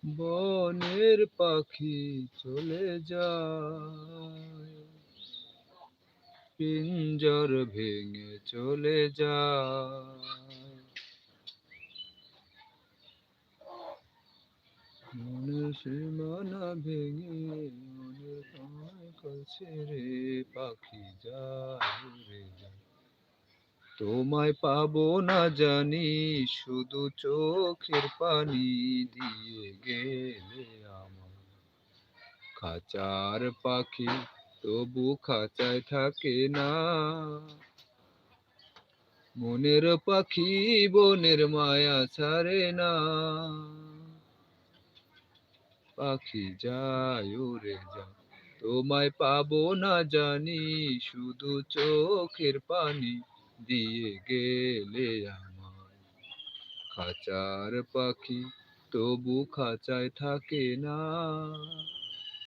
বনের পাখি চলে যায়, পিঞ্জর ভেঙে চলে যায়। মনের সীমানা ভেঙে মনের কাছে রে পাখি যায় উড়ে যায়। তোমায় পাবো না জানি, শুধু চোখের পানি দিয়ে গেলে আমার। খাঁচার পাখি তবু খাঁচায় থাকে না, মনের পাখি বনের মায়া ছাড়ে না। পাখি যায় উড়ে যায়, তোমায় পাবো না জানি, শুধু চোখের পানি দিয়ে গেলে আমার। খাঁচার পাখি তবু খাঁচায় থাকে না।